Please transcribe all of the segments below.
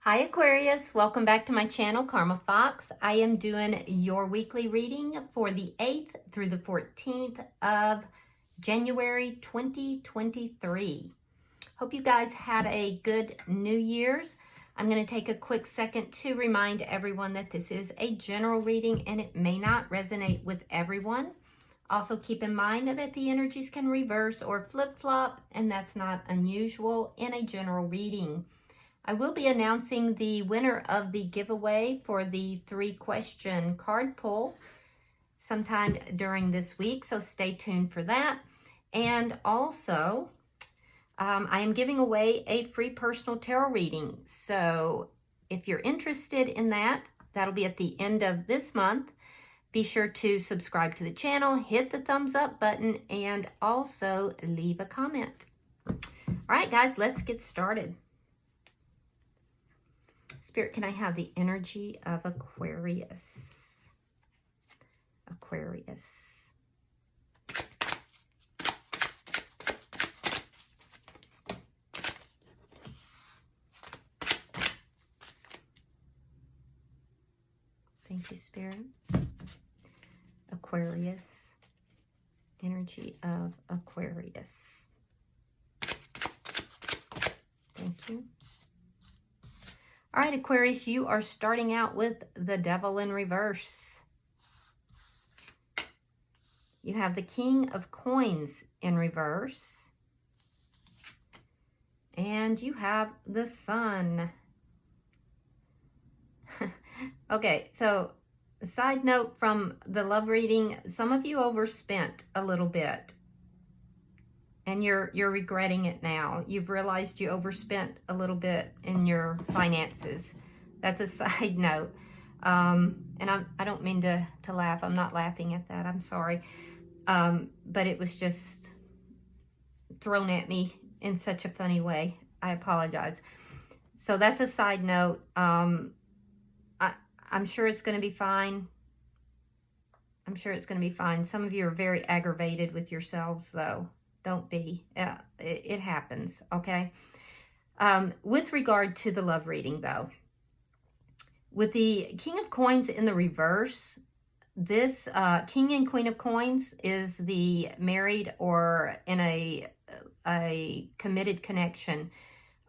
Hi Aquarius, welcome back to my channel, Karma Fox. I am doing your weekly reading for the 8th through the 14th of January 2023. Hope you guys had a good New Year's. I'm going to take a quick second to remind everyone that this is a general reading and it may not resonate with everyone. Also keep in mind that the energies can reverse or flip-flop, and that's not unusual in a general reading. I will be announcing the winner of the giveaway for the 3-question card pull sometime during this week, so stay tuned for that. And also, I am giving away a free personal tarot reading. So if you're interested in that, that'll be at the end of this month. Be sure to subscribe to the channel, hit the thumbs up button, and also leave a comment. All right, guys, let's get started. Spirit, can I have the energy of Aquarius? Aquarius. Thank you, Spirit. Aquarius. Energy of Aquarius. Thank you. All right, Aquarius, you are starting out with the Devil in reverse. You have the King of Coins in reverse. And you have the Sun. Okay, so a side note from the love reading, some of you overspent a little bit. And you're regretting it now. You've realized you overspent a little bit in your finances. That's a side note. And I don't mean to laugh. I'm not laughing at that. I'm sorry. But it was just thrown at me in such a funny way. I apologize. So that's a side note. I'm sure it's going to be fine. I'm sure it's going to be fine. Some of you are very aggravated with yourselves, though. Don't be. It happens, okay? With regard to the love reading, though, with the King of Coins in the reverse, this King and Queen of Coins is the married or in a committed connection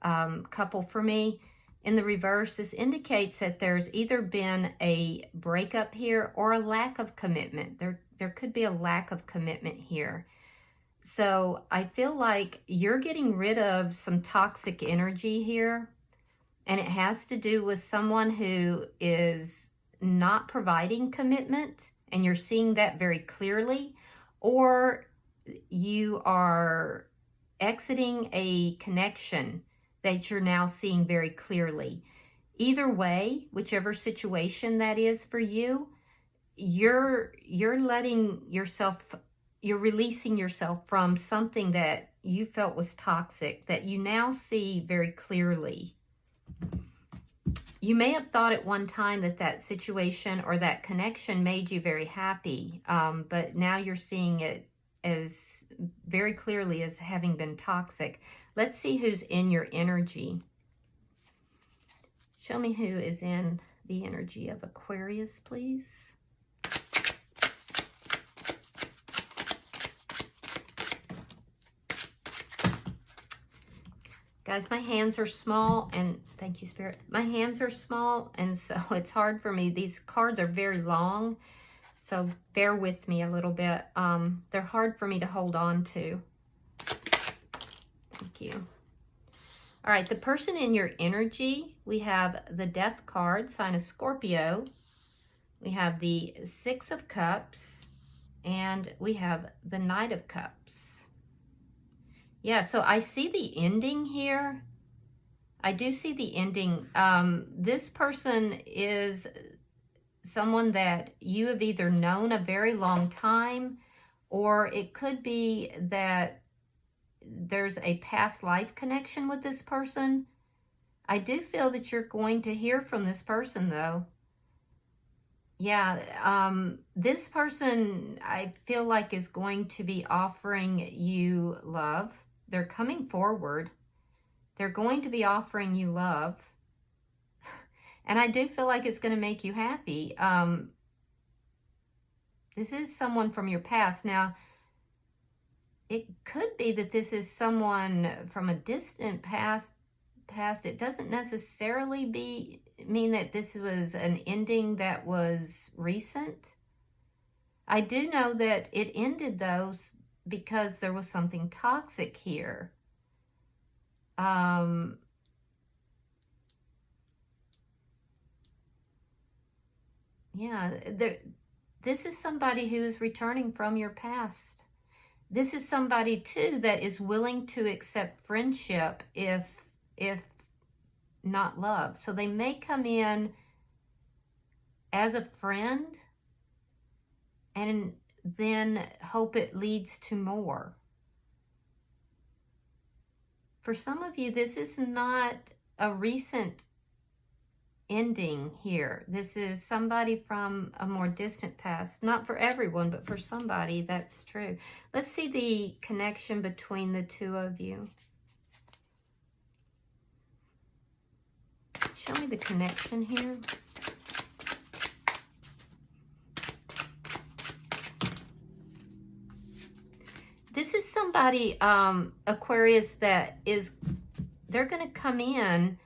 couple for me. In the reverse, this indicates that there's either been a breakup here or a lack of commitment. There could be a lack of commitment here. So I feel like you're getting rid of some toxic energy here, and it has to do with someone who is not providing commitment, and you're seeing that very clearly, or you are exiting a connection that you're now seeing very clearly. Either way, whichever situation that is for you, you're letting yourself, you're releasing yourself from something that you felt was toxic, that you now see very clearly. You may have thought at one time that that situation or that connection made you very happy, but now you're seeing it as very clearly as having been toxic. Let's see who's in your energy. Show me who is in the energy of Aquarius, please. Guys, my hands are small, and thank you, Spirit. My hands are small, and so it's hard for me. These cards are very long, so bear with me a little bit. They're hard for me to hold on to. Thank you. All right, the person in your energy, we have the Death card, sign of Scorpio. We have the Six of Cups, and we have the Knight of Cups. Yeah, so I see the ending here. I do see the ending. This person is someone that you have either known a very long time, or it could be that there's a past life connection with this person. I do feel that you're going to hear from this person, though. Yeah, this person, I feel like, is going to be offering you love. They're coming forward. They're going to be offering you love. And I do feel like it's going to make you happy. This is someone from your past. Now, it could be that this is someone from a distant past. It doesn't necessarily mean that this was an ending that was recent. I do know that it ended those because there was something toxic here. Yeah, this is somebody who is returning from your past. This is somebody too that is willing to accept friendship if not love. So they may come in as a friend and then hope it leads to more. For some of you, this is not a recent ending here. This is somebody from a more distant past. Not for everyone, but for somebody, that's true. Let's see the connection between the two of you. Show me the connection here. This is somebody, Aquarius, that is, they're going to come in,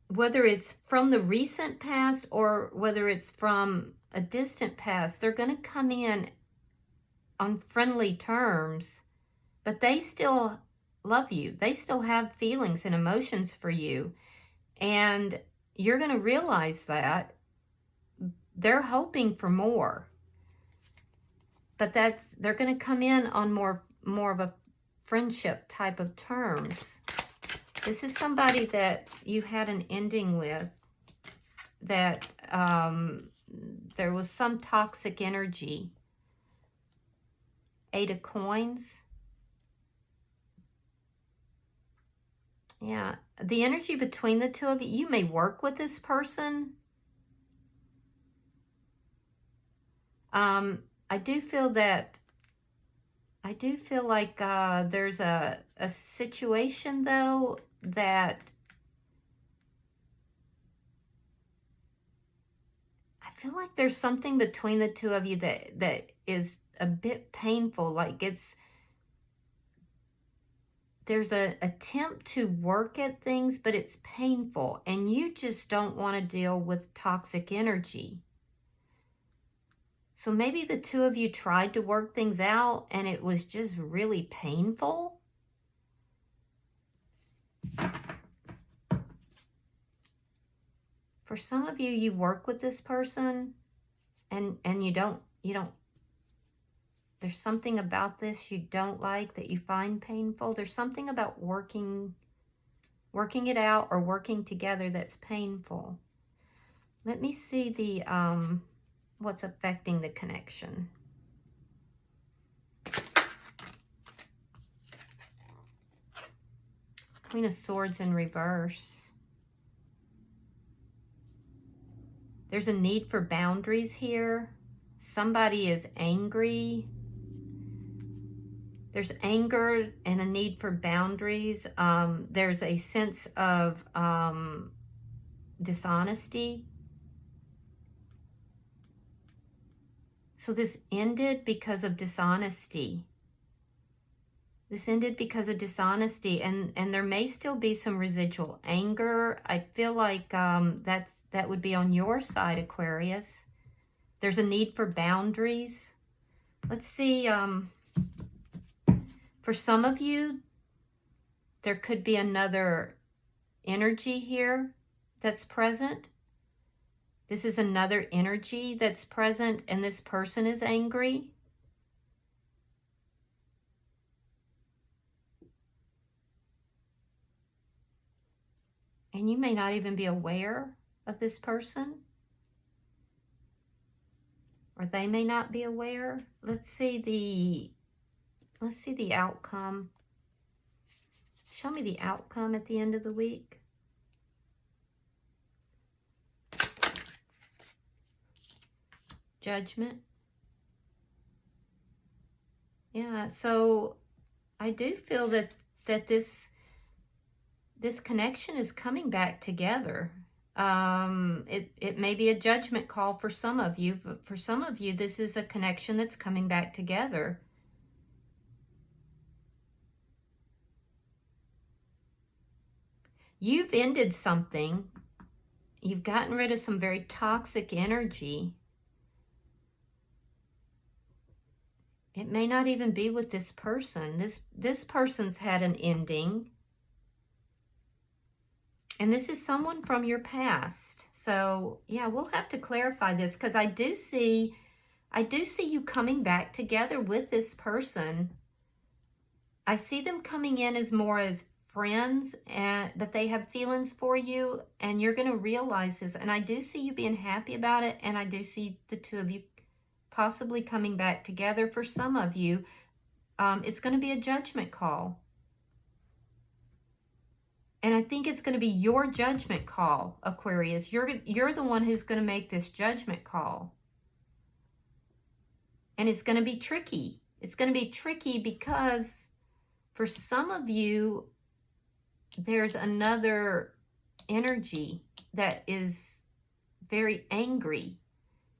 whether it's from the recent past or whether it's from a distant past, they're going to come in on friendly terms, but they still love you. They still have feelings and emotions for you. And you're going to realize that they're hoping for more. But they're going to come in on more of a friendship type of terms. This is somebody that you had an ending with, that there was some toxic energy. 8 of Coins. Yeah, the energy between the two of you, you may work with this person. I do feel like there's a situation, though, that I feel like there's something between the two of you that is a bit painful. Like there's an attempt to work at things, but it's painful, and you just don't want to deal with toxic energy. So maybe the two of you tried to work things out and it was just really painful. For some of you, you work with this person and you don't, there's something about this you don't like, that you find painful. There's something about working it out or working together that's painful. Let me see the what's affecting the connection. Queen of Swords in reverse. There's a need for boundaries here. Somebody is angry. There's anger and a need for boundaries. There's a sense of dishonesty. So this ended because of dishonesty. This ended because of dishonesty, and there may still be some residual anger. I feel like that would be on your side, Aquarius. There's a need for boundaries. Let's see. For some of you, there could be another energy here that's present. This is another energy that's present, and this person is angry. And you may not even be aware of this person, or they may not be aware. Let's see the outcome. Show me the outcome at the end of the week. Judgment. Yeah, so I do feel that this this connection is coming back together. It may be a judgment call for some of you, but for some of you, this is a connection that's coming back together. You've ended something. You've gotten rid of some very toxic energy. It may not even be with this person. This person's had an ending. And this is someone from your past. So, yeah, we'll have to clarify this, because I do see you coming back together with this person. I see them coming in as more as friends, but they have feelings for you, and you're going to realize this. And I do see you being happy about it, and I do see the two of you possibly coming back together. For some of you, it's going to be a judgment call. And I think it's going to be your judgment call, Aquarius. You're the one who's going to make this judgment call. And it's going to be tricky. It's going to be tricky because for some of you, there's another energy that is very angry.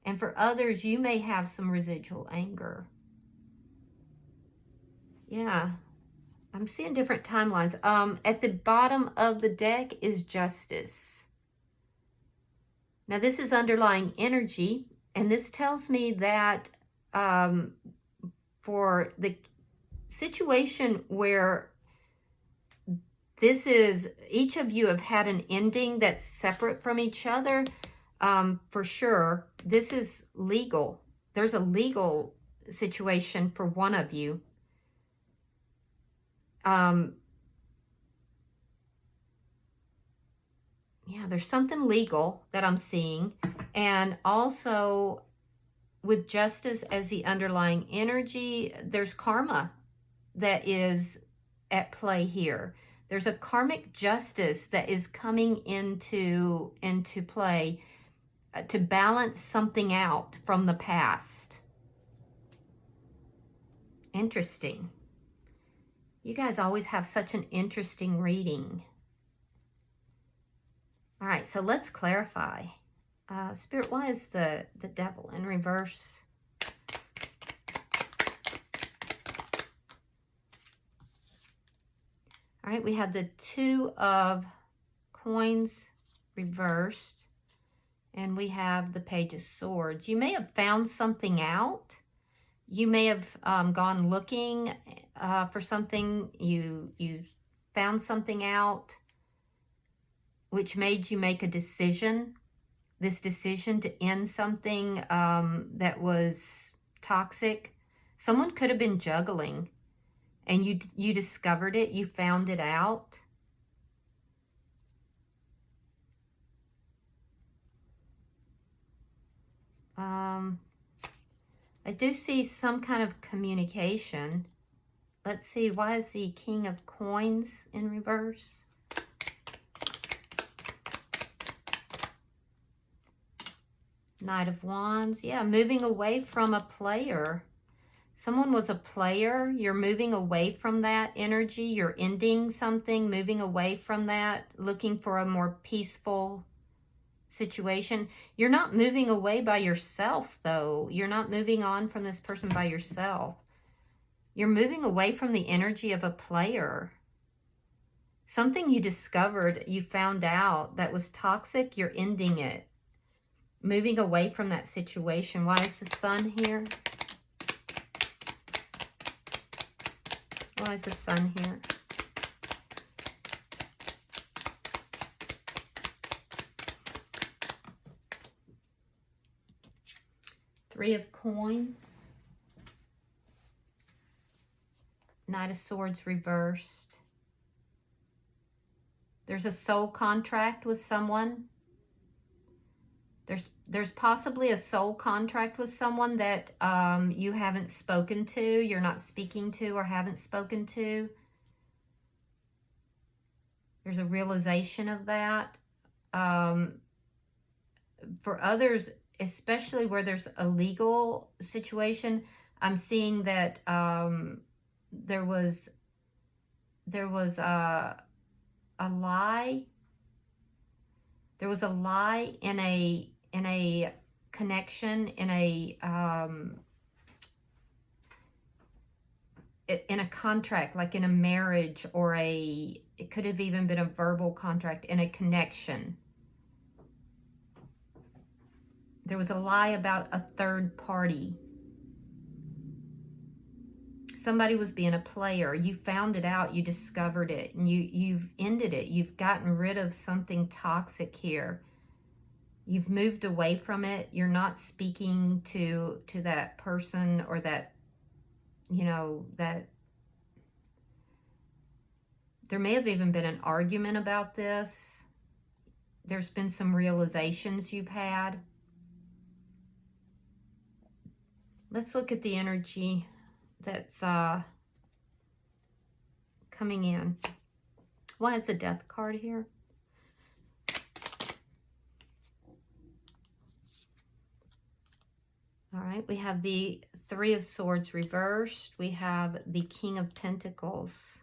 And for others, you may have some residual anger. Yeah. I'm seeing different timelines. At the bottom of the deck is Justice. Now, this is underlying energy, and this tells me that for the situation where this is, each of you have had an ending that's separate from each other, for sure, this is legal. There's a legal situation for one of you. Yeah, there's something legal that I'm seeing. And also with Justice as the underlying energy, there's karma that is at play here. There's a karmic justice that is coming into play to balance something out from the past. Interesting. You guys always have such an interesting reading. All right, so let's clarify. Spirit, why is the Devil in reverse? All right, we have the Two of Coins reversed, and we have the Page of Swords. You may have found something out. You may have gone looking for something. You found something out, which made you make a decision. This decision to end something that was toxic. Someone could have been juggling, and you discovered it. You found it out. I do see some kind of communication. Let's see, why is the King of Coins in reverse? Knight of Wands. Yeah, moving away from a player. Someone was a player. You're moving away from that energy. You're ending something, moving away from that, looking for a more peaceful situation. You're not moving away by yourself, though. You're not moving on from this person by yourself. You're moving away from the energy of a player. Something you discovered, you found out that was toxic, you're ending it. Moving away from that situation. Why is the Sun here? Why is the Sun here? Three of Coins. Knight of Swords reversed. There's a soul contract with someone. There's possibly a soul contract with someone that you haven't spoken to, you're not speaking to, or haven't spoken to. There's a realization of that. For others, especially where there's a legal situation, I'm seeing that there was a lie. There was a lie in a connection, in a contract, like in a marriage, or it could have even been a verbal contract, in a connection. There was a lie about a third party. Somebody was being a player. You found it out, you discovered it, and you've ended it. You've gotten rid of something toxic here. You've moved away from it. You're not speaking to that person, or that, you know, that there may have even been an argument about this. There's been some realizations you've had. Let's look at the energy that's coming in. Why is the Death card here? All right, we have the Three of Swords reversed. We have the King of Pentacles.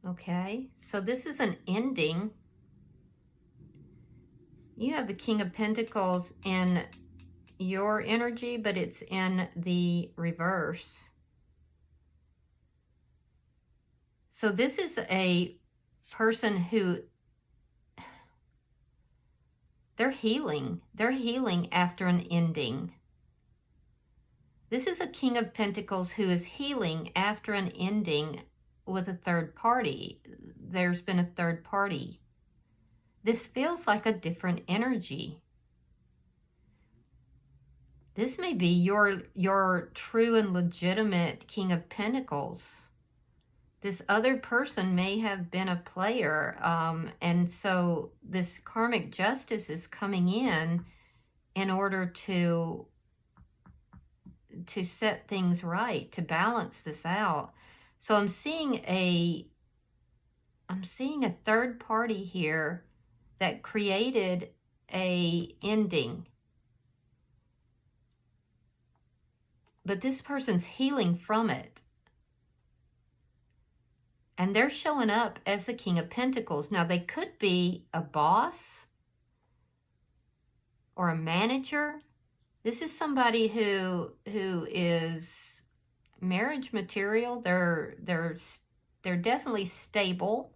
Okay, so this is an ending. You have the King of Pentacles in your energy, but it's in the reverse. So this is a person who, they're healing. They're healing after an ending. This is a King of Pentacles who is healing after an ending with a third party. There's been a third party. This feels like a different energy. This may be your true and legitimate King of Pentacles. This other person may have been a player, and so this karmic justice is coming in order to set things right, to balance this out. So I'm seeing a third party here that created a ending. But this person's healing from it. And they're showing up as the King of Pentacles. Now, they could be a boss or a manager. This is somebody who is marriage material. They're definitely stable.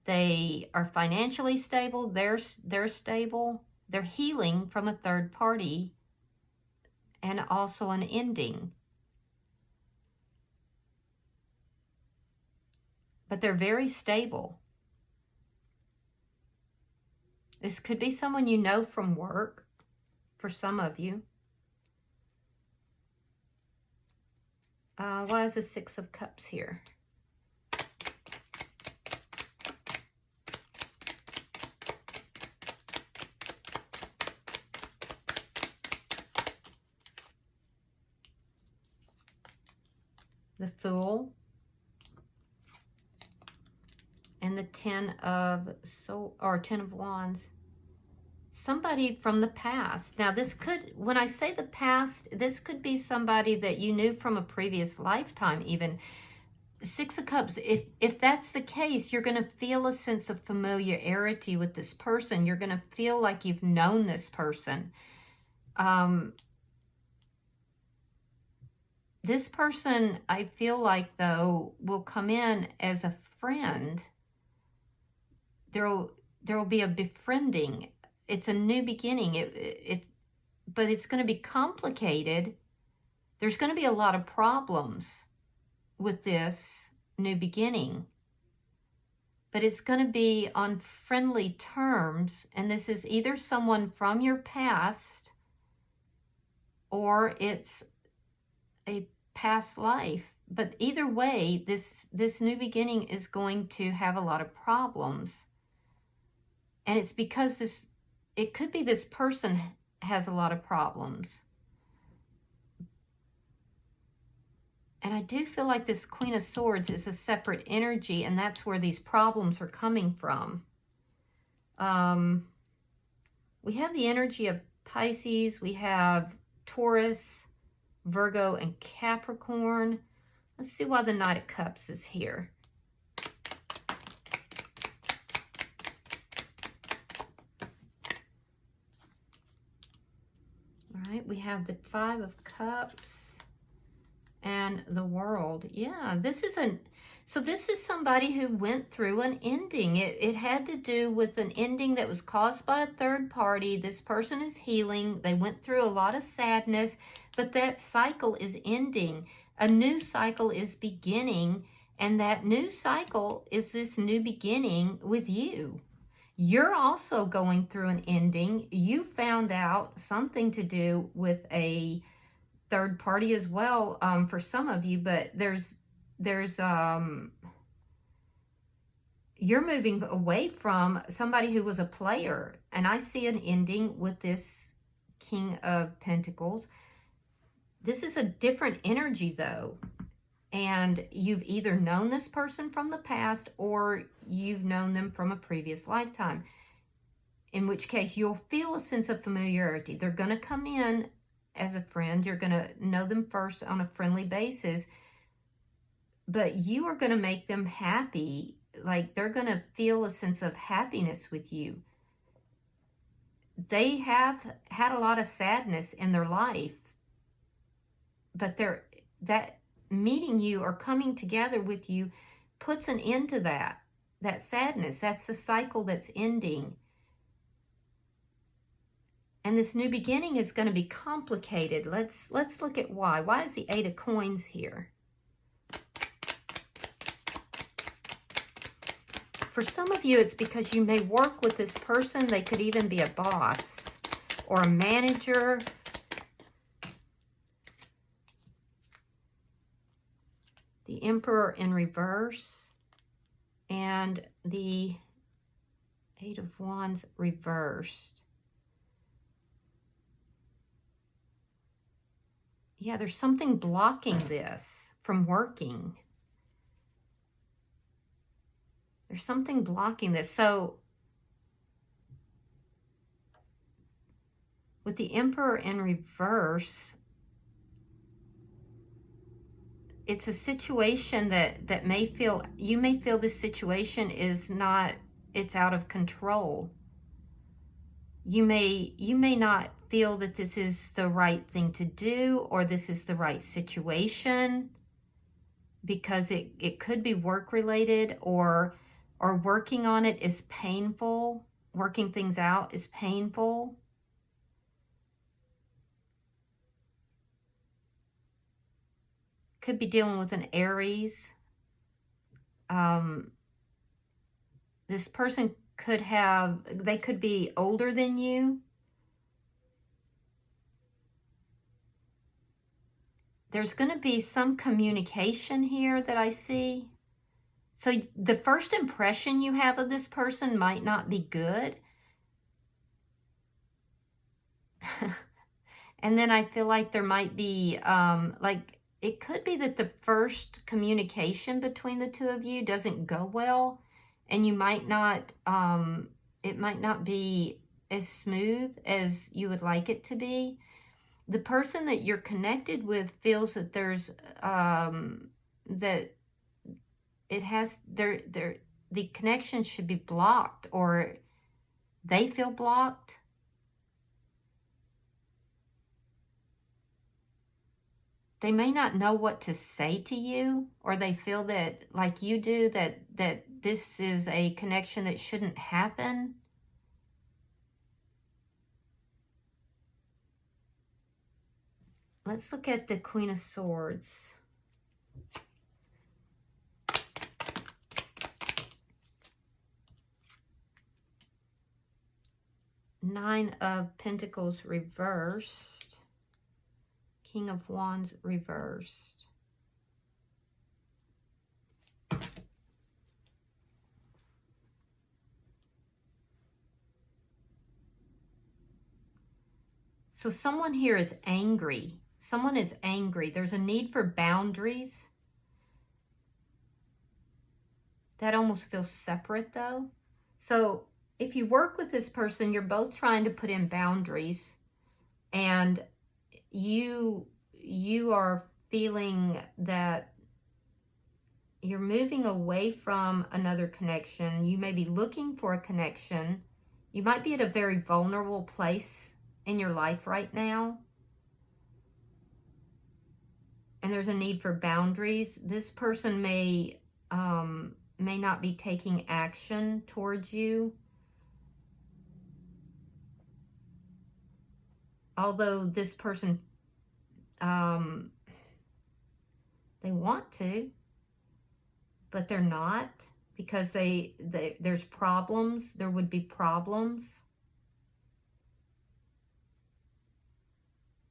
They are financially stable. They're stable. They're healing from a third party and also an ending. But they're very stable. This could be someone you know from work, for some of you. Why is the Six of Cups here? The Fool, and the Ten of Wands. Somebody from the past. Now this could, when I say the past, this could be somebody that you knew from a previous lifetime even. Six of Cups, if that's the case, you're going to feel a sense of familiarity with this person. You're going to feel like you've known this person. This person, I feel like, though, will come in as a friend. There will be a befriending. It's a new beginning. But it's going to be complicated. There's going to be a lot of problems with this new beginning. But it's going to be on friendly terms. And this is either someone from your past, or it's a past life. But either way, this new beginning is going to have a lot of problems. And it's because it could be this person has a lot of problems. And I do feel like this Queen of Swords is a separate energy, and that's where these problems are coming from. We have the energy of Pisces. We have Taurus, Virgo, and Capricorn. Let's see why the Knight of Cups is here. All right, we have the Five of Cups and the World. Yeah, this is somebody who went through an ending. It had to do with an ending that was caused by a third party. This person is healing. They went through a lot of sadness, but that cycle is ending. A new cycle is beginning, and that new cycle is this new beginning with you. You're also going through an ending. You found out something to do with a third party as well, for some of you, but you're moving away from somebody who was a player, and I see an ending with this King of Pentacles. This is a different energy though, and you've either known this person from the past or you've known them from a previous lifetime, in which case you'll feel a sense of familiarity. They're going to come in as a friend. You're going to know them first on a friendly basis, but you are going to make them happy. Like, they're going to feel a sense of happiness with you. They have had a lot of sadness in their life, but that meeting you or coming together with you puts an end to that sadness. That's the cycle that's ending. And this new beginning is going to be complicated. Let's look at why. Why is the Eight of Coins here? For some of you, it's because you may work with this person. They could even be a boss or a manager. The Emperor in reverse and the Eight of Wands reversed. Yeah, there's something blocking this from working. There's something blocking this. So with the Emperor in reverse, it's a situation that may feel, you may feel this situation is not, it's out of control. You may not feel that this is the right thing to do, or this is the right situation, because it could be work related, or working on it is painful. Working things out is painful. Could be dealing with an Aries. This person they could be older than you. There's going to be some communication here that I see. So the first impression you have of this person might not be good. And then I feel like there might be, it could be that the first communication between the two of you doesn't go well, and you might not, it might not be as smooth as you would like it to be. The person that you're connected with feels that there's, that it has, the connection should be blocked, or they feel blocked. They may not know what to say to you, or they feel that, like you do, that this is a connection that shouldn't happen. Let's look at the Queen of Swords. Nine of Pentacles reversed. King of Wands reversed. So someone here is angry. Someone is angry. There's a need for boundaries. That almost feels separate though. So if you work with this person, you're both trying to put in boundaries, and you are feeling that you're moving away from another connection. You may be looking for a connection. You might be at a very vulnerable place in your life right now. And there's a need for boundaries. This person may not be taking action towards you. Although this person, they want to, but they're not, because there's problems. There would be problems.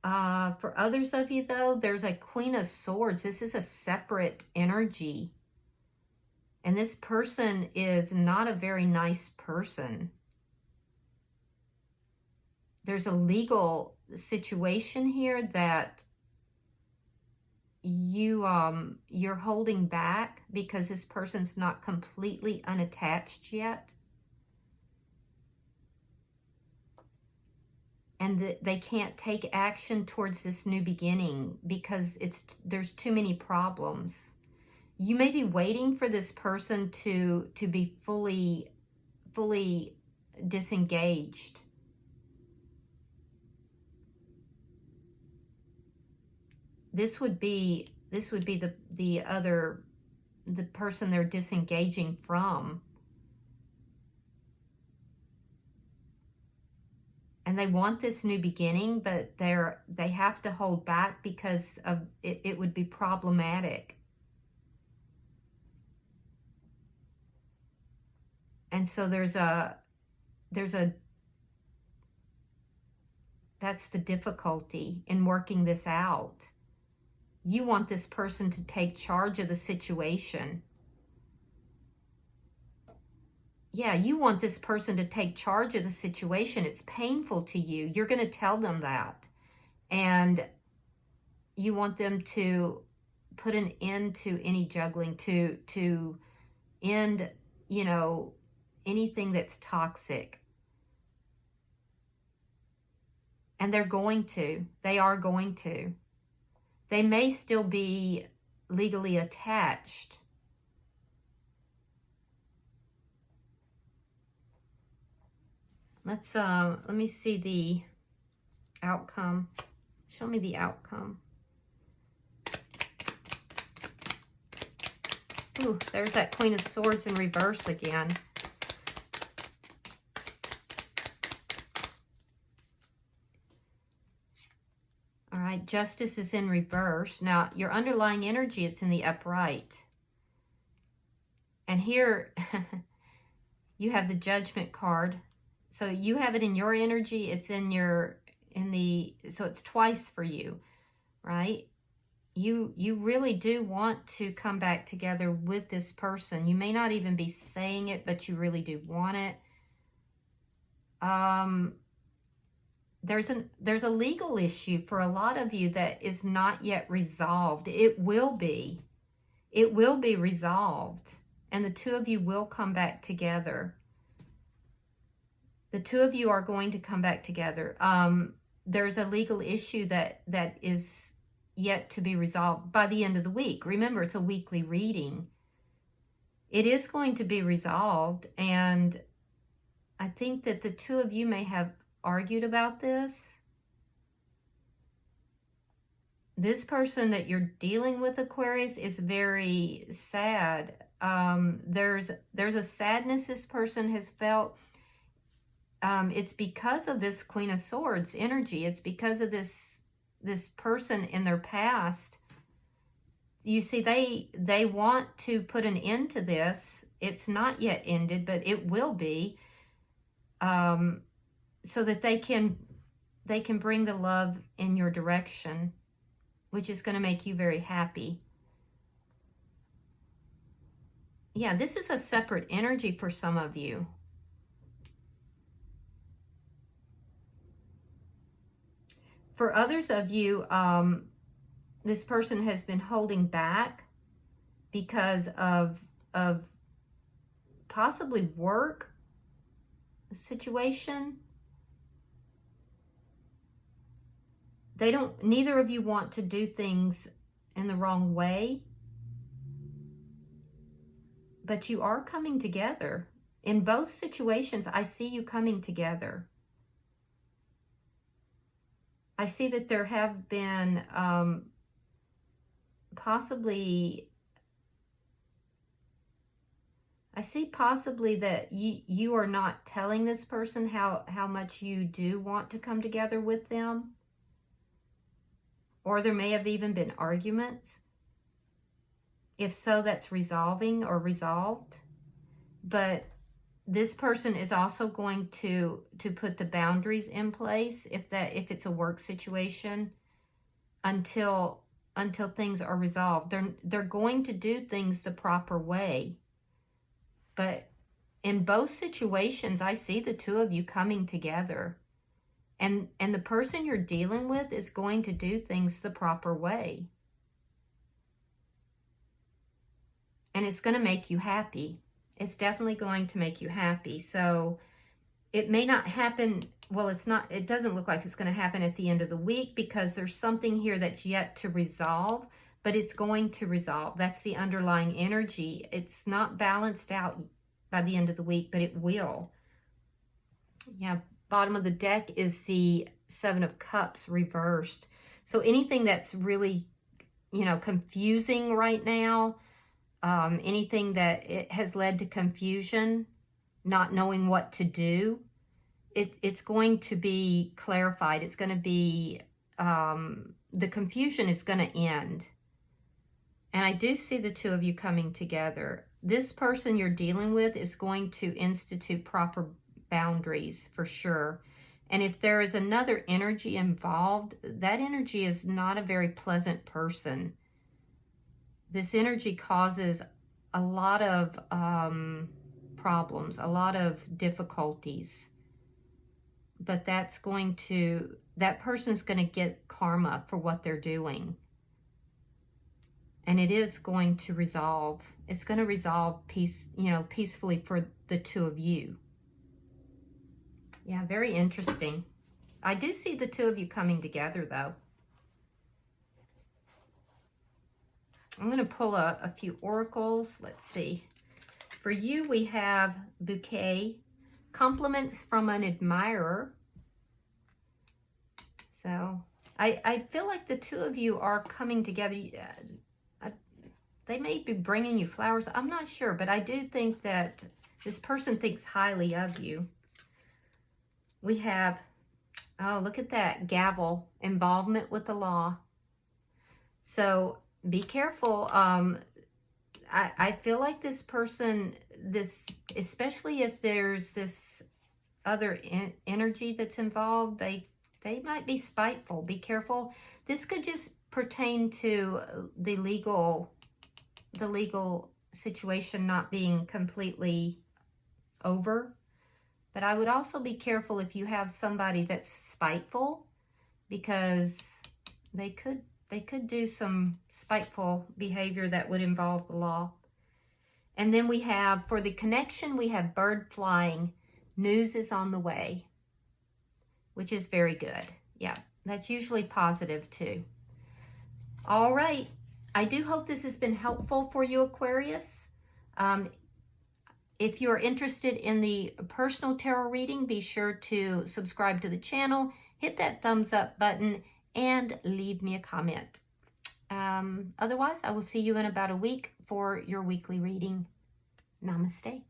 For others of you, though, there's a Queen of Swords. This is a separate energy. And this person is not a very nice person. There's a legal situation here that you're holding back because this person's not completely unattached yet. And they can't take action towards this new beginning because there's too many problems. You may be waiting for this person to be fully disengaged. This would be the person they're disengaging from. And they want this new beginning, but they have to hold back because of it would be problematic. And so that's the difficulty in working this out. You want this person to take charge of the situation. Yeah, you want this person to take charge of the situation. It's painful to you. You're going to tell them that. And you want them to put an end to any juggling, to end, anything that's toxic. And they're going to. They are going to. They may still be legally attached. Let me see the outcome. Show me the outcome. Ooh, there's that Queen of Swords in reverse again. All right, Justice is in reverse. Now, your underlying energy, it's in the upright. And here, you have the Judgment card. So you have it in your energy, it's so it's twice for you, right? You really do want to come back together with this person. You may not even be saying it, but you really do want it. There's a legal issue for a lot of you that is not yet resolved. It will be. It will be resolved. And the two of you will come back together. The two of you are going to come back together. There's a legal issue that is yet to be resolved by the end of the week. Remember, it's a weekly reading. It is going to be resolved, and I think that the two of you may have argued about this. This person that you're dealing with, Aquarius, is very sad. There's a sadness this person has felt. It's because of this Queen of Swords energy. It's because of this person in their past. You see, they want to put an end to this. It's not yet ended, but it will be, so that they can bring the love in your direction, which is going to make you very happy. Yeah, this is a separate energy for some of you. For others of you, this person has been holding back because of possibly work situation. Neither of you want to do things in the wrong way. but you are coming together. In both situations, I see you coming together. I see that there have been possibly that you are not telling this person how much you do want to come together with them. Or there may have even been arguments. If so, that's resolving or resolved. But this person is also going to put the boundaries in place if it's a work situation until things are resolved. They're going to do things the proper way. But in both situations, I see the two of you coming together. And the person you're dealing with is going to do things the proper way. And it's going to make you happy. It's definitely going to make you happy. So it may not happen, well, it doesn't look like it's going to happen at the end of the week because there's something here that's yet to resolve, but it's going to resolve. That's the underlying energy. It's not balanced out by the end of the week, but it will. Yeah, bottom of the deck is the Seven of Cups reversed. So anything that's really, confusing right now, anything that it has led to confusion, not knowing what to do, it's going to be clarified. It's going to be, the confusion is going to end. And I do see the two of you coming together. This person you're dealing with is going to institute proper boundaries for sure. And if there is another energy involved, that energy is not a very pleasant person. This energy causes a lot of problems, a lot of difficulties. But that person's going to get karma for what they're doing. And it is going to resolve. It's going to resolve peacefully for the two of you. Yeah, very interesting. I do see the two of you coming together, though. I'm going to pull a few oracles. Let's see. For you, we have bouquet, compliments from an admirer. So I feel like the two of you are coming together. They may be bringing you flowers. I'm not sure, but I do think that this person thinks highly of you. We have, oh, look at that, gavel, involvement with the law. So be careful. I feel like this person, especially if there's this other energy that's involved, they might be spiteful. Be careful. This could just pertain to the legal situation not being completely over. But I would also be careful if you have somebody that's spiteful, because they could do some spiteful behavior that would involve the law. And then we have, for the connection, we have bird flying. News is on the way, which is very good. Yeah, that's usually positive too. All right. I do hope this has been helpful for you, Aquarius. If you're interested in the personal tarot reading, be sure to subscribe to the channel, hit that thumbs up button, and leave me a comment. Otherwise, I will see you in about a week for your weekly reading. Namaste.